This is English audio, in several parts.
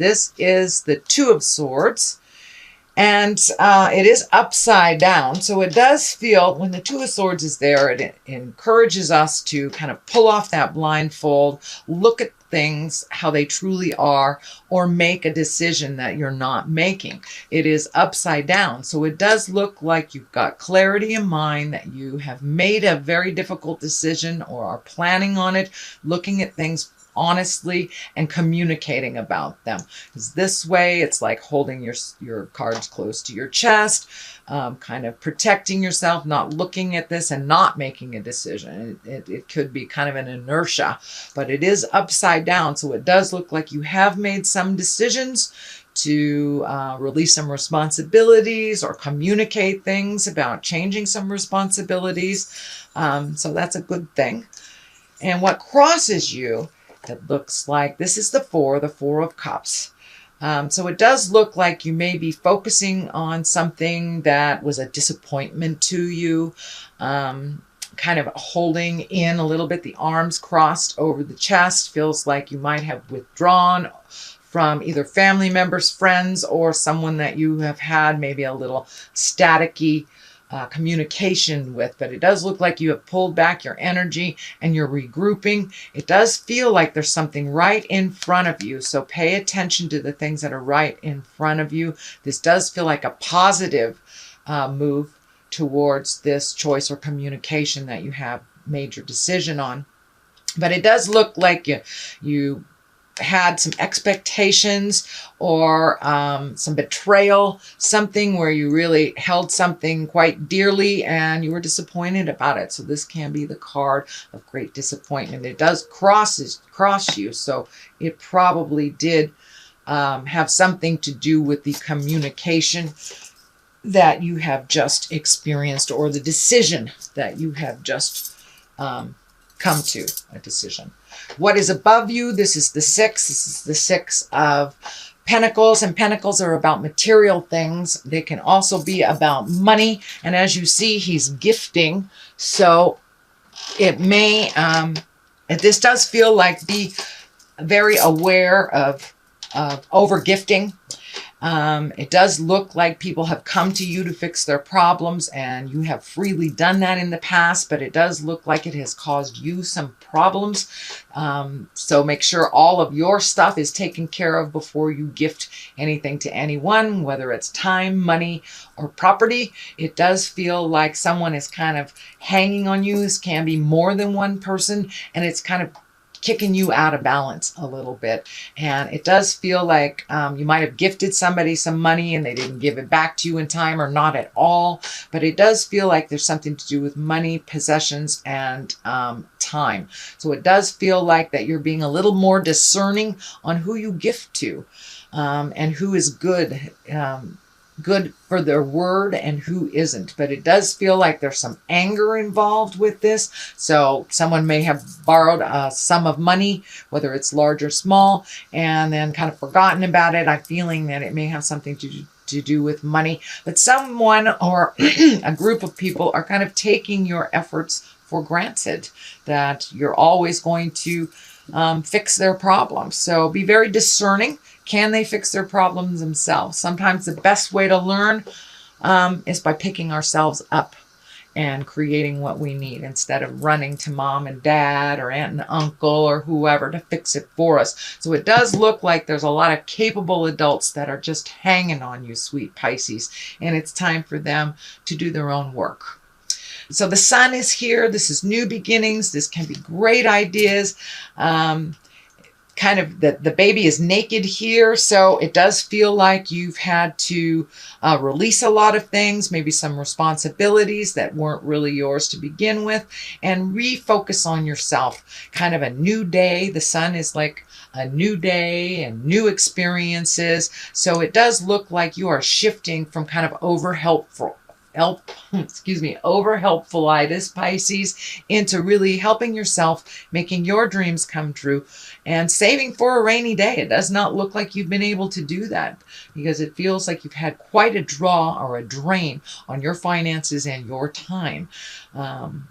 This is the Two of Swords. And it is upside down. So it does feel, when the Two of Swords is there, it encourages us to kind of pull off that blindfold, look at things how they truly are, or make a decision that you're not making. It is upside down. So it does look like you've got clarity in mind, that you have made a very difficult decision or are planning on it, looking at things honestly and communicating about them. Because this way it's like holding your cards close to your chest, kind of protecting yourself, not looking at this and not making a decision. It could be kind of an inertia, but it is upside down. So it does look like you have made some decisions to release some responsibilities or communicate things about changing some responsibilities. So that's a good thing. And what crosses you, it looks like this is the Four of Cups. So it does look like you may be focusing on something that was a disappointment to you, kind of holding in a little bit, the arms crossed over the chest. Feels like you might have withdrawn from either family members, friends, or someone that you have had maybe a little staticky communication with. But it does look like you have pulled back your energy and you're regrouping. It does feel like there's something right in front of you. So pay attention to the things that are right in front of you. This does feel like a positive move towards this choice or communication that you have made your decision on. But it does look like you had some expectations or some betrayal, something where you really held something quite dearly and you were disappointed about it. So this can be the card of great disappointment. It does cross you, so it probably did have something to do with the communication that you have just experienced, or the decision that you have just come to a decision. What is above you? This is the Six. This is the Six of Pentacles, and Pentacles are about material things. They can also be about money. And as you see, he's gifting. So it may, this does feel like be very aware of over gifting. It does look like people have come to you to fix their problems, and you have freely done that in the past, but it does look like it has caused you some problems. So make sure all of your stuff is taken care of before you gift anything to anyone, whether it's time, money, or property. It does feel like someone is kind of hanging on you. This can be more than one person, and it's kind of kicking you out of balance a little bit. And it does feel like you might have gifted somebody some money and they didn't give it back to you in time, or not at all. But it does feel like there's something to do with money, possessions, and time. So it does feel like that you're being a little more discerning on who you gift to, and who is good for their word and who isn't. But it does feel like there's some anger involved with this. So someone may have borrowed a sum of money, whether it's large or small, and then kind of forgotten about it. I'm feeling that it may have something to do with money, but someone or a group of people are kind of taking your efforts for granted, that you're always going to fix their problems. So be very discerning. Can they fix their problems themselves? Sometimes the best way to learn is by picking ourselves up and creating what we need, instead of running to mom and dad or aunt and uncle or whoever to fix it for us. So it does look like there's a lot of capable adults that are just hanging on you, sweet Pisces, and it's time for them to do their own work. So the Sun is here. This is new beginnings. This can be great ideas. Kind of the baby is naked here, so it does feel like you've had to release a lot of things, maybe some responsibilities that weren't really yours to begin with, and refocus on yourself. Kind of a new day. The Sun is like a new day and new experiences. So it does look like you are shifting from kind of over helpful excuse me, over helpfulitis, Pisces, into really helping yourself, making your dreams come true, and saving for a rainy day. It does not look like you've been able to do that because it feels like you've had quite a draw or a drain on your finances and your time.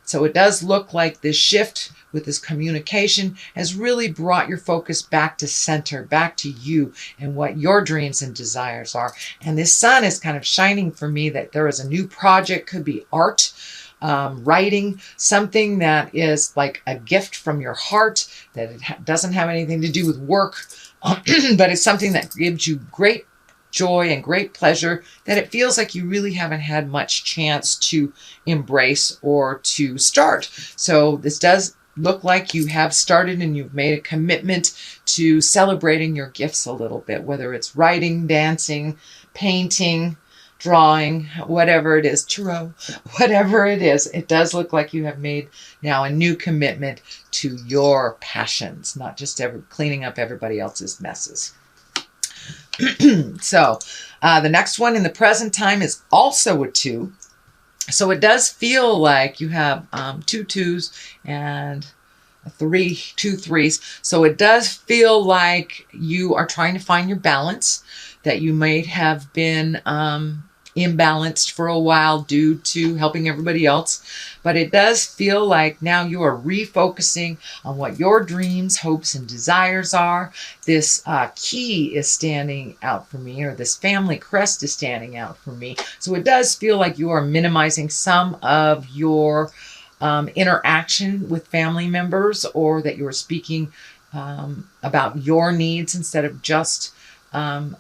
So it does look like this shift with this communication has really brought your focus back to center, back to you and what your dreams and desires are. And this sun is kind of shining for me that there is a new project, could be art, writing, something that is like a gift from your heart, that it doesn't have anything to do with work, but it's something that gives you great joy and great pleasure, that it feels like you really haven't had much chance to embrace or to start. So this does look like you have started and you've made a commitment to celebrating your gifts a little bit, whether it's writing, dancing, painting, drawing, whatever it is, tarot, whatever it is. It does look like you have made now a new commitment to your passions, not just cleaning up everybody else's messes. So the next one in the present time is also a 2. So it does feel like you have 2 2s and 2 3s. So it does feel like you are trying to find your balance, that you might have been imbalanced for a while due to helping everybody else. But it does feel like now you are refocusing on what your dreams, hopes, and desires are. This key is standing out for me, or this family crest is standing out for me. So it does feel like you are minimizing some of your interaction with family members, or that you're speaking about your needs instead of just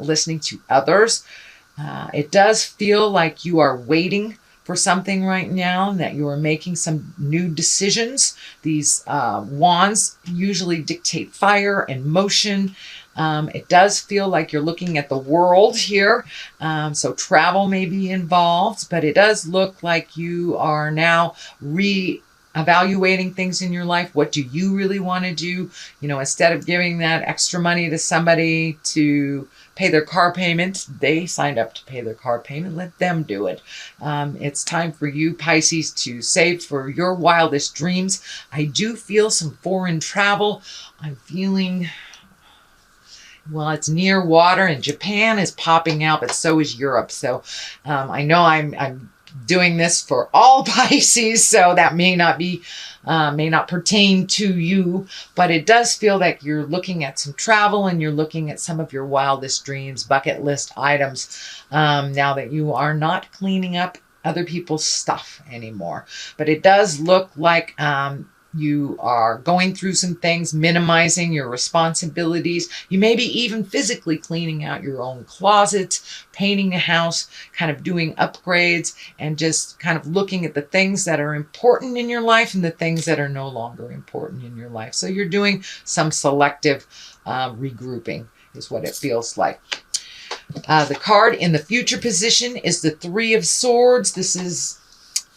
listening to others. It does feel like you are waiting for something right now, and that you are making some new decisions. These wands usually dictate fire and motion. It does feel like you're looking at the world here. So travel may be involved, but it does look like you are now evaluating things in your life. What do you really want to do? You know, instead of giving that extra money to somebody to pay their car payment, they signed up to pay their car payment. Let them do it. It's time for you, Pisces, to save for your wildest dreams. I do feel some foreign travel. I'm feeling, well, it's near water, and Japan is popping out, but so is Europe. So I know I'm doing this for all Pisces, so that may not pertain to you, but it does feel like you're looking at some travel and you're looking at some of your wildest dreams, bucket list items, now that you are not cleaning up other people's stuff anymore. But it does look like you are going through some things, minimizing your responsibilities. You may be even physically cleaning out your own closet, painting a house, kind of doing upgrades, and just kind of looking at the things that are important in your life and the things that are no longer important in your life. So you're doing some selective regrouping is what it feels like. The card in the future position is the 3 of Swords. This is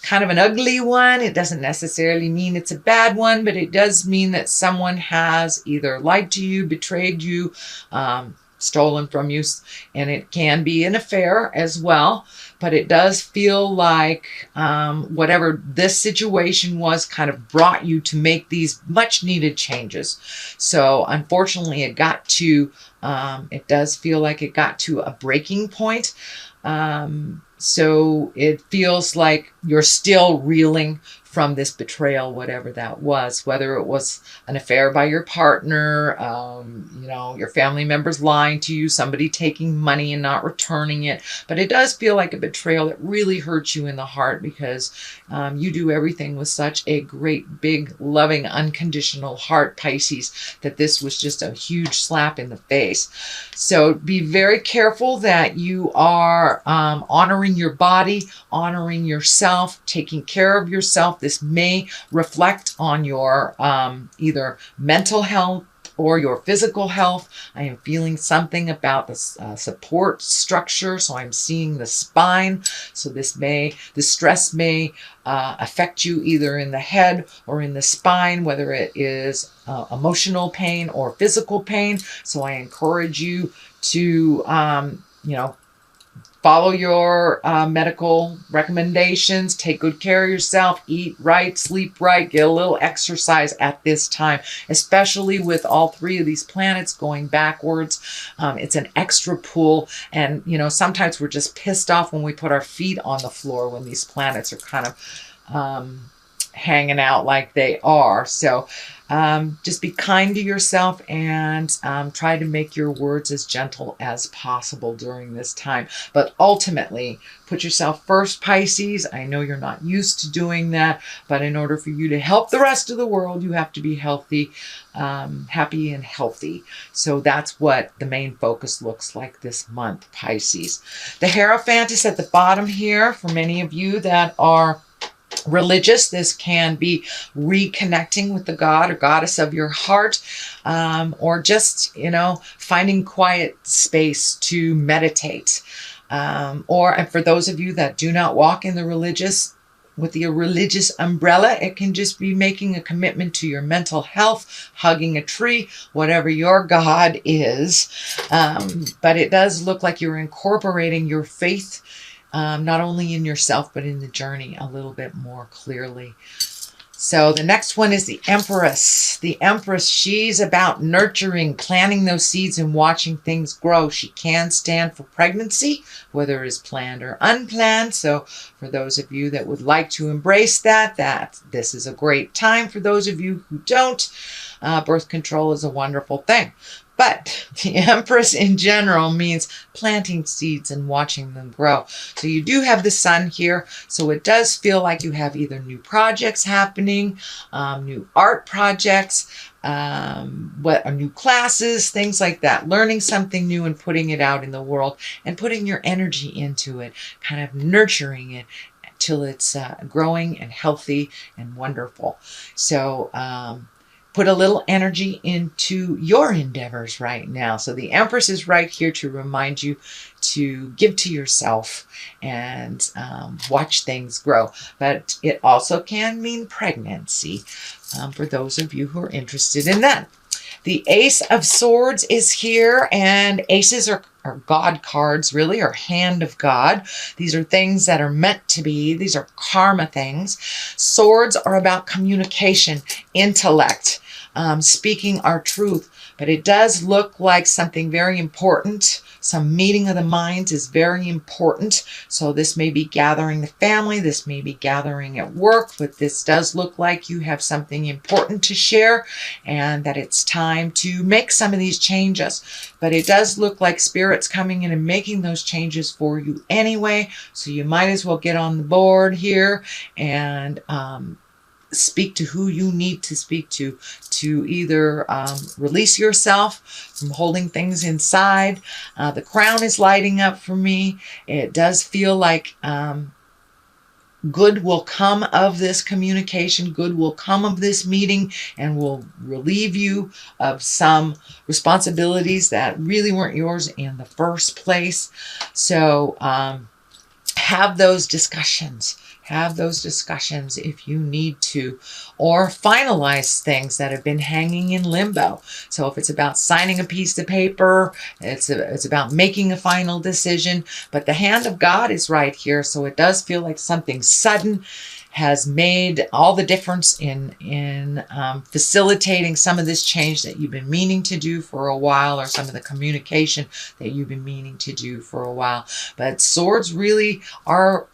kind of an ugly one. It doesn't necessarily mean it's a bad one, but it does mean that someone has either lied to you, betrayed you, stolen from you, and it can be an affair as well. But it does feel like whatever this situation was kind of brought you to make these much needed changes. So unfortunately it does feel like it got to a breaking point. So it feels like you're still reeling from this betrayal, whatever that was, whether it was an affair by your partner, your family members lying to you, somebody taking money and not returning it. But it does feel like a betrayal that really hurts you in the heart, because you do everything with such a great, big, loving, unconditional heart, Pisces, that this was just a huge slap in the face. So be very careful that you are honoring your body, honoring yourself, taking care of yourself. This may reflect on your either mental health or your physical health. I am feeling something about the support structure. So I'm seeing the spine. So the stress may affect you either in the head or in the spine, whether it is emotional pain or physical pain. So I encourage you to, Follow your medical recommendations. Take good care of yourself. Eat right, sleep right, get a little exercise at this time, especially with all three of these planets going backwards. It's an extra pull. And, you know, sometimes we're just pissed off when we put our feet on the floor when these planets are kind of hanging out like they are. So just be kind to yourself and try to make your words as gentle as possible during this time. But ultimately, put yourself first, Pisces. I know you're not used to doing that, but in order for you to help the rest of the world, you have to be healthy, happy and healthy. So that's what the main focus looks like this month, Pisces. The Hierophant is at the bottom here for many of you that are religious. This can be reconnecting with the god or goddess of your heart, or just, you know, finding quiet space to meditate. And for those of you that do not walk in the religious, with the religious umbrella, it can just be making a commitment to your mental health, hugging a tree, whatever your God is. But it does look like you're incorporating your faith not only in yourself, but in the journey a little bit more clearly. So the next one is the Empress. The Empress, she's about nurturing, planting those seeds and watching things grow. She can stand for pregnancy, whether it is planned or unplanned. So for those of you that would like to embrace that this is a great time. For those of you who don't, birth control is a wonderful thing. But the Empress in general means planting seeds and watching them grow. So you do have the sun here. So it does feel like you have either new projects happening, new art projects, new classes, things like that. Learning something new and putting it out in the world and putting your energy into it, kind of nurturing it till it's growing and healthy and wonderful. So put a little energy into your endeavors right now. So the Empress is right here to remind you to give to yourself and watch things grow. But it also can mean pregnancy for those of you who are interested in that. The Ace of Swords is here, and aces are God cards, really, or hand of God. These are things that are meant to be. These are karma things. Swords are about communication, intellect, speaking our truth. But it does look like something very important. Some meeting of the minds is very important. So this may be gathering the family. This may be gathering at work. But this does look like you have something important to share and that it's time to make some of these changes. But it does look like Spirit's coming in and making those changes for you anyway. So you might as well get on the board here and speak to who you need to speak to either release yourself from holding things inside. The crown is lighting up for me. It does feel like good will come of this communication, good will come of this meeting, and will relieve you of some responsibilities that really weren't yours in the first place. So have those discussions. Have those discussions if you need to, or finalize things that have been hanging in limbo. So if it's about signing a piece of paper, it's about making a final decision. But the hand of God is right here, so it does feel like something sudden has made all the difference in facilitating some of this change that you've been meaning to do for a while, or some of the communication that you've been meaning to do for a while. But swords really are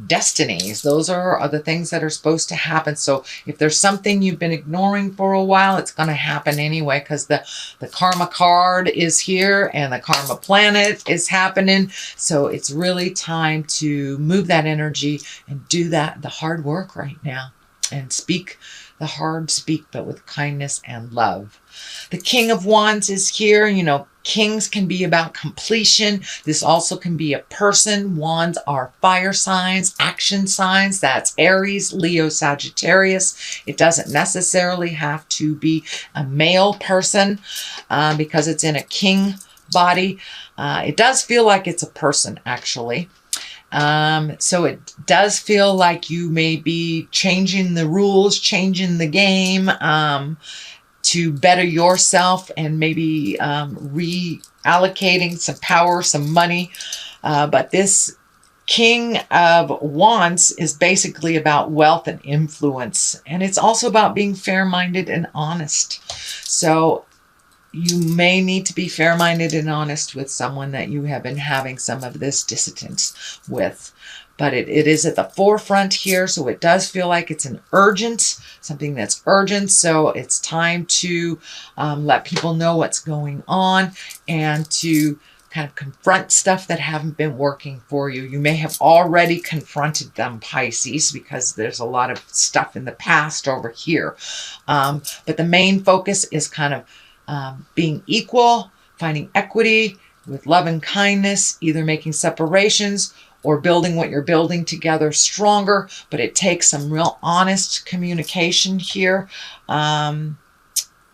destinies. Those are the things that are supposed to happen. So if there's something you've been ignoring for a while, it's going to happen anyway, because the karma card is here and the karma planet is happening. So it's really time to move that energy and do the hard work right now and speak the hard speak, but with kindness and love. The King of Wands is here. You know, kings can be about completion. This also can be a person. Wands are fire signs, action signs. That's Aries, Leo, Sagittarius. It doesn't necessarily have to be a male person because it's in a king body. It does feel like it's a person, actually. So it does feel like you may be changing the rules, changing the game, to better yourself and maybe reallocating some power, some money But this King of Wands is basically about wealth and influence. And it's also about being fair-minded and honest. So you may need to be fair-minded and honest with someone that you have been having some of this dissonance with. But it is at the forefront here, so it does feel like it's something that's urgent. So it's time to let people know what's going on and to kind of confront stuff that haven't been working for you. You may have already confronted them, Pisces, because there's a lot of stuff in the past over here. But the main focus is kind of being equal, finding equity with love and kindness, either making separations or building what you're building together stronger. But it takes some real honest communication here.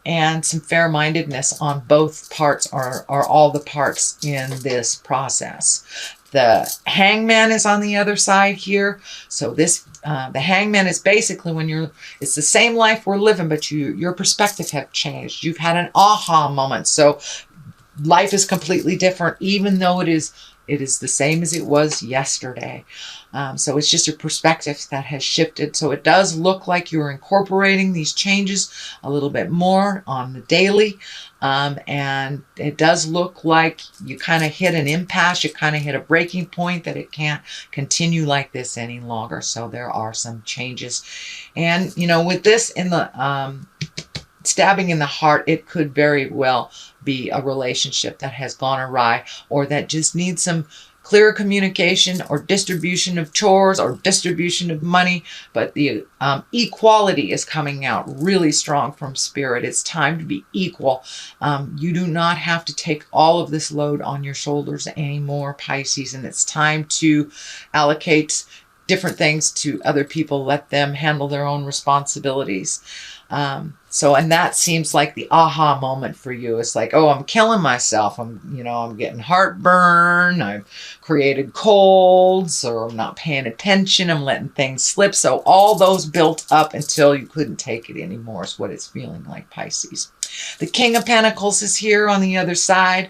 And some fair-mindedness on both parts, or all the parts in this process. The Hangman is on the other side here. So this, the Hangman is basically when it's the same life we're living, but your perspective have changed. You've had an aha moment. So life is completely different, even though it is the same as it was yesterday. So it's just a perspective that has shifted. So it does look like you're incorporating these changes a little bit more on the daily. And it does look like you kind of hit an impasse. You kind of hit a breaking point that it can't continue like this any longer. So there are some changes. And, you know, with this in the stabbing in the heart, it could very well be a relationship that has gone awry, or that just needs some clear communication, or distribution of chores, or distribution of money. But the equality is coming out really strong from Spirit. It's time to be equal. You do not have to take all of this load on your shoulders anymore, Pisces, and it's time to allocate different things to other people. Let them handle their own responsibilities. And that seems like the aha moment for you. It's like, oh, I'm killing myself. I'm getting heartburn. I've created colds, or I'm not paying attention. I'm letting things slip. So all those built up until you couldn't take it anymore is what it's feeling like, Pisces. The King of Pentacles is here on the other side.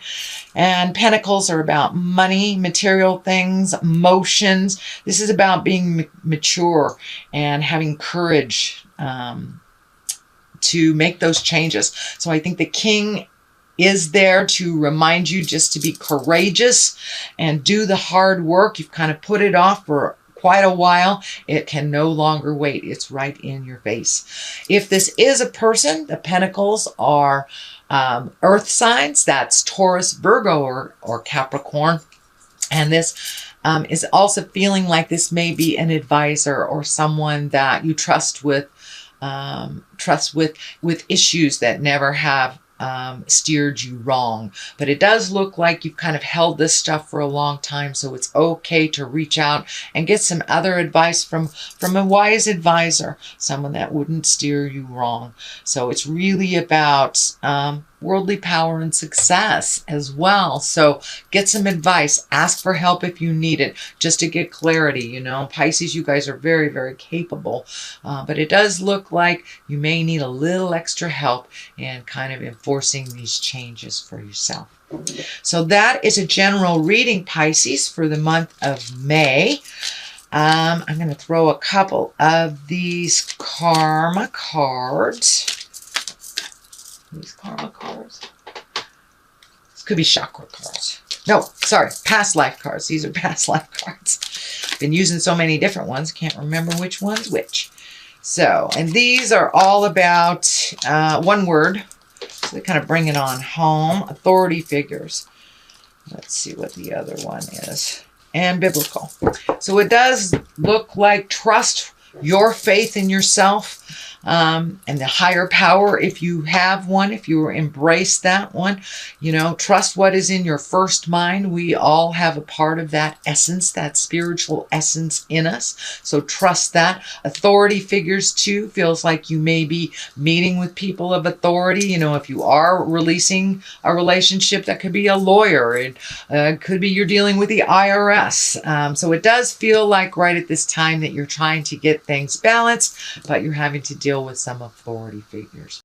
And Pentacles are about money, material things, emotions. This is about being mature and having courage to make those changes. So I think the King is there to remind you just to be courageous and do the hard work. You've kind of put it off for quite a while. It can no longer wait. It's right in your face. If this is a person, the Pentacles are earth signs. That's Taurus, Virgo, or Capricorn. And this is also feeling like this may be an advisor or someone that you trust with issues that never have steered you wrong. But it does look like you've kind of held this stuff for a long time, so it's okay to reach out and get some other advice from a wise advisor, someone that wouldn't steer you wrong. So it's really about worldly power and success as well. So get some advice. Ask for help if you need it, just to get clarity. You know, Pisces, you guys are very, very capable. But it does look like you may need a little extra help in kind of enforcing these changes for yourself. So that is a general reading, Pisces, for the month of May. I'm going to throw a couple of these karma cards. These karma cards. This could be chakra cards. No, sorry, past life cards. These are past life cards. Been using so many different ones, can't remember which one's which. So, and these are all about one word. So they kind of bring it on home. Authority figures. Let's see what the other one is. And biblical. So it does look like trust your faith in yourself. And the higher power, if you have one, if you embrace that one, you know, trust what is in your first mind. We all have a part of that essence, that spiritual essence in us. So trust that. Authority figures too, feels like you may be meeting with people of authority. You know, if you are releasing a relationship, that could be a lawyer. It could be you're dealing with the IRS. So it does feel like right at this time that you're trying to get things balanced, but you're having to deal with some authority figures.